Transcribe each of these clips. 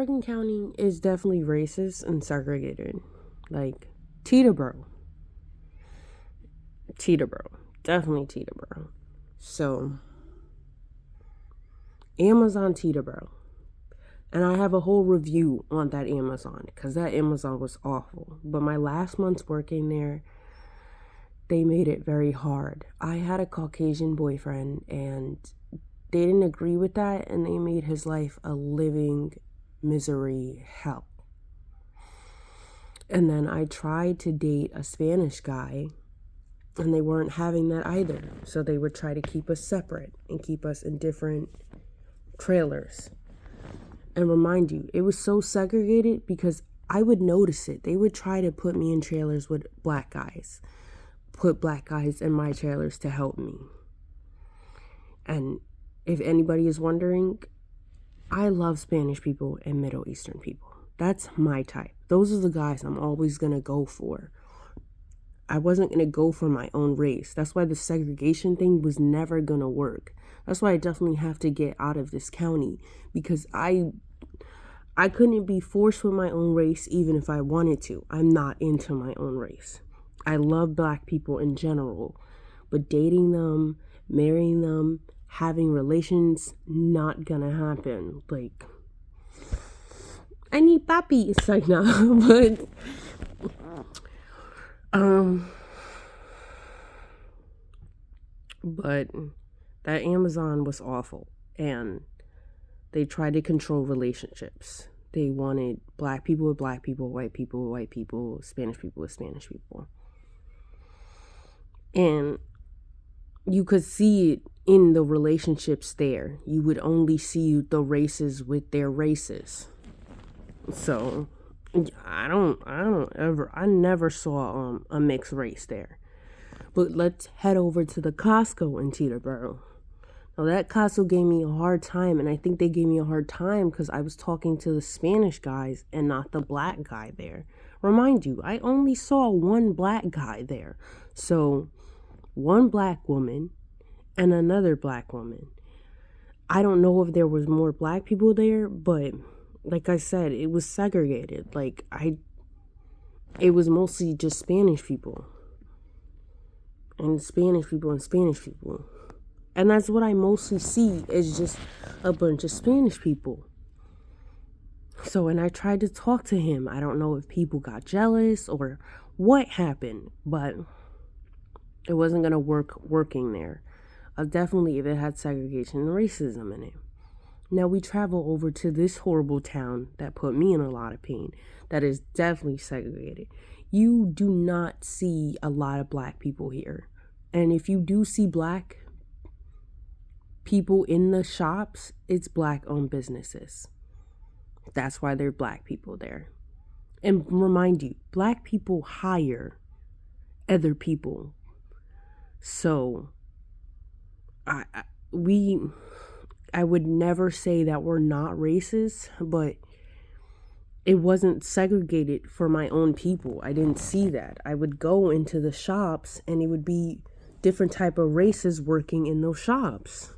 Bergen County is definitely racist and segregated. Like, Teterboro. Definitely Teterboro. So, Amazon Teterboro. And I have a whole review on that Amazon, because that Amazon was awful. But my last month's working there, they made it very hard. I had a Caucasian boyfriend, and they didn't agree with that, and they made his life a living misery hell. And then I tried to date a Spanish guy, and they weren't having that either. So they would try to keep us separate and keep us in different trailers. And remind you, it was so segregated because I would notice it. They would try to put me in trailers with black guys, put black guys in my trailers to help me. And if anybody is wondering, I love Spanish people and Middle Eastern people. That's my type. Those are the guys I'm always going to go for. I wasn't going to go for my own race. That's why the segregation thing was never going to work. That's why I definitely have to get out of this county, because I couldn't be forced with my own race even if I wanted to. I'm not into my own race. I love black people in general, but dating them, marrying them, having relations, not gonna happen. Like, I need papi. It's like, no, but that Amazon was awful, and they tried to control relationships. They wanted black people with black people, white people with white people, Spanish people with Spanish people. And you could see it in the relationships there. You would only see the races with their races. So I never saw a mixed race there. But let's head over to the Costco in Teterboro. Now that Costco gave me a hard time, and I think they gave me a hard time because I was talking to the Spanish guys and not the black guy there. Remind you, I only saw one black guy there. So, one black woman and another black woman. I don't know if there was more black people there, but like I said, it was segregated. It was mostly just Spanish people. And Spanish people and Spanish people. And that's what I mostly see, is just a bunch of Spanish people. So, and I tried to talk to him. I don't know if people got jealous or what happened, but it wasn't going to working there. Definitely if it had segregation and racism in it. Now we travel over to this horrible town that put me in a lot of pain, that is definitely segregated. You do not see a lot of black people here. And if you do see black people in the shops, it's black-owned businesses. That's why there are black people there. And remind you, black people hire other people. So, I would never say that we're not racist, but it wasn't segregated for my own people. I didn't see that. I would go into the shops and it would be different type of races working in those shops.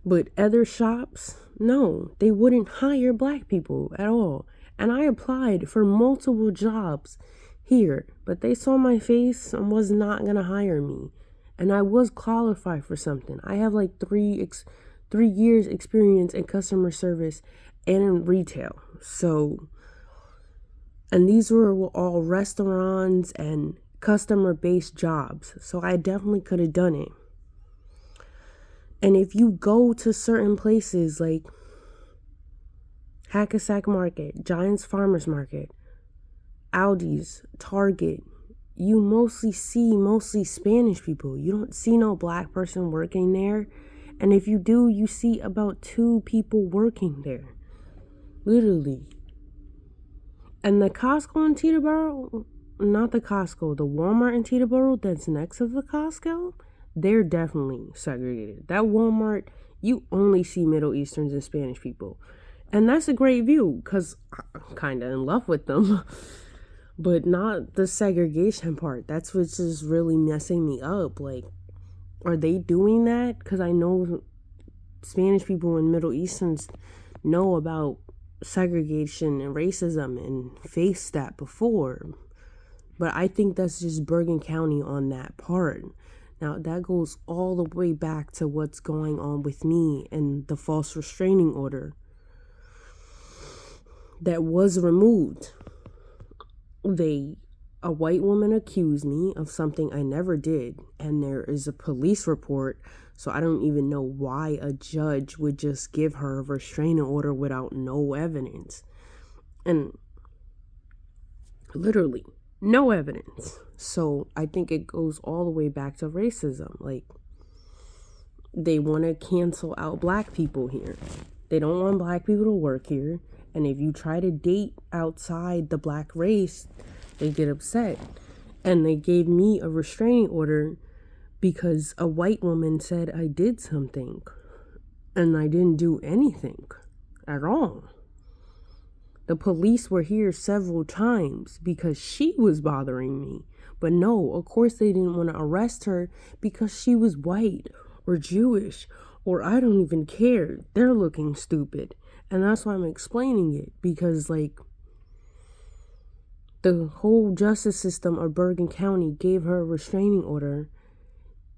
But other shops, no, they wouldn't hire black people at all. And I applied for multiple jobs here, but they saw my face and was not going to hire me. And I was qualified for something. I have like 3 years experience in customer service and in retail. So, and these were all restaurants and customer-based jobs. So I definitely could have done it. And if you go to certain places like Hackensack Market, Giants Farmers Market, Aldi's, Target, you mostly see Spanish people. You don't see no black person working there. And if you do, you see about 2 people working there. Literally. And the Costco in Teterboro, not the Costco, the Walmart in Teterboro that's next to the Costco, they're definitely segregated. That Walmart, you only see Middle Easterns and Spanish people. And that's a great view because I'm kind of in love with them. But not the segregation part. That's what's just really messing me up. Like, are they doing that? Because I know Spanish people and Middle Easterns know about segregation and racism and faced that before. But I think that's just Bergen County on that part. Now, that goes all the way back to what's going on with me and the false restraining order that was removed. A white woman accused me of something I never did, and there is a police report, so I don't even know why a judge would just give her a restraining order without no evidence. And literally, no evidence. So I think it goes all the way back to racism. Like, they want to cancel out black people here. They don't want black people to work here. And if you try to date outside the black race, they get upset. And they gave me a restraining order because a white woman said I did something. And I didn't do anything at all. The police were here several times because she was bothering me. But no, of course they didn't want to arrest her because she was white or Jewish or I don't even care. They're looking stupid. And that's why I'm explaining it, because like the whole justice system of Bergen County gave her a restraining order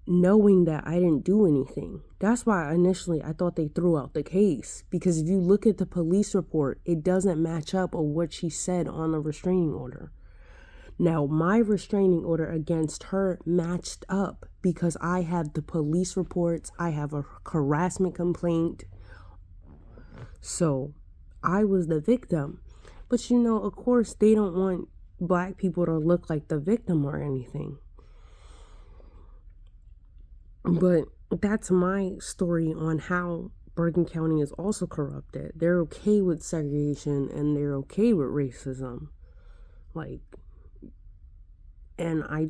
knowing that I didn't do anything. That's why initially I thought they threw out the case, because if you look at the police report, it doesn't match up with what she said on the restraining order. Now, my restraining order against her matched up because I have the police reports, I have a harassment complaint. So I was the victim. But you know, of course, they don't want black people to look like the victim or anything. But that's my story on how Bergen County is also corrupted. They're okay with segregation and they're okay with racism. Like, and I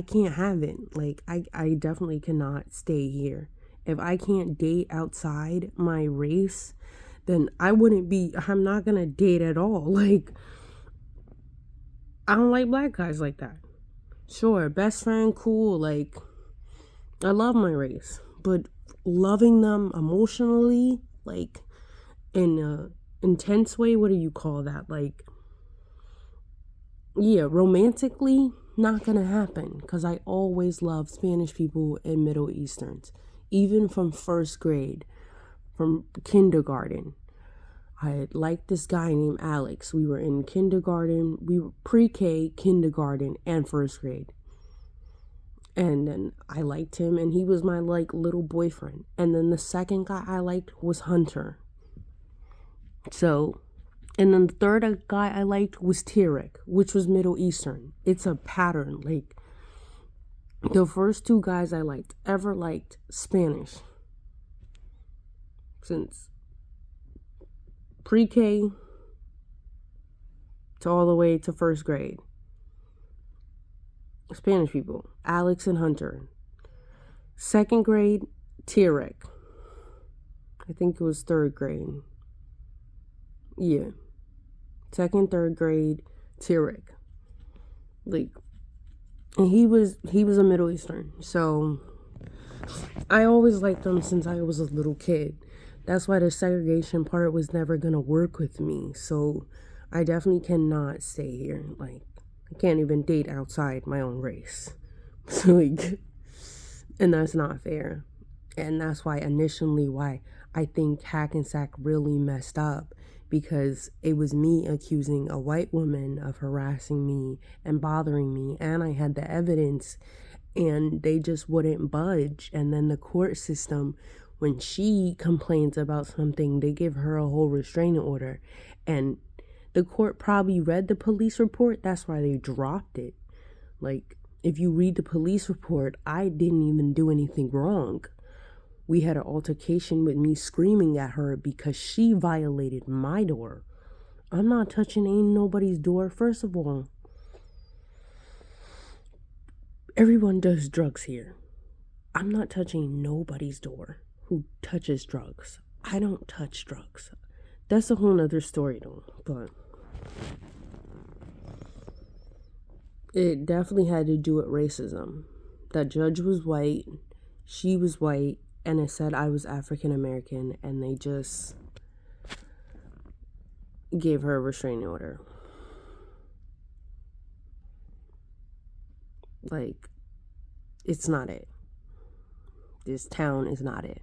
can't have it. Like, I definitely cannot stay here. If I can't date outside my race, then I'm not gonna date at all. Like, I don't like black guys like that. Sure, best friend, cool, like, I love my race, but loving them emotionally, like, in a intense way, what do you call that? Like, yeah, romantically, not gonna happen, because I always loved Spanish people and Middle Easterns, even from first grade, from kindergarten. I liked this guy named Alex. We were in kindergarten, we were pre-K, kindergarten, and first grade. And then I liked him, and he was my like little boyfriend. And then the second guy I liked was Hunter. So, and then the third guy I liked was Tarek, which was Middle Eastern. It's a pattern. Like, the first two guys I ever liked Spanish. Since pre-K to all the way to first grade. Spanish people, Alex and Hunter. Second grade, Tarek. I think it was third grade. Yeah. Second, third grade, Tarek. Like, and he was a Middle Eastern. So I always liked them since I was a little kid. That's why the segregation part was never gonna work with me. So I definitely cannot stay here. Like, I can't even date outside my own race. So, like, and that's not fair. And that's why I think Hackensack really messed up, because it was me accusing a white woman of harassing me and bothering me, and I had the evidence, and they just wouldn't budge. And then the court system, when she complains about something, they give her a whole restraining order, and the court probably read the police report. That's why they dropped it. Like, if you read the police report, I didn't even do anything wrong. We had an altercation with me screaming at her because she violated my door. I'm not touching ain't nobody's door. First of all, everyone does drugs here. I'm not touching nobody's door who touches drugs. I don't touch drugs. That's a whole nother story though, but it definitely had to do with racism. That judge was white, she was white, and it said I was African American, and they just gave her a restraining order. Like, it's not it. This town is not it.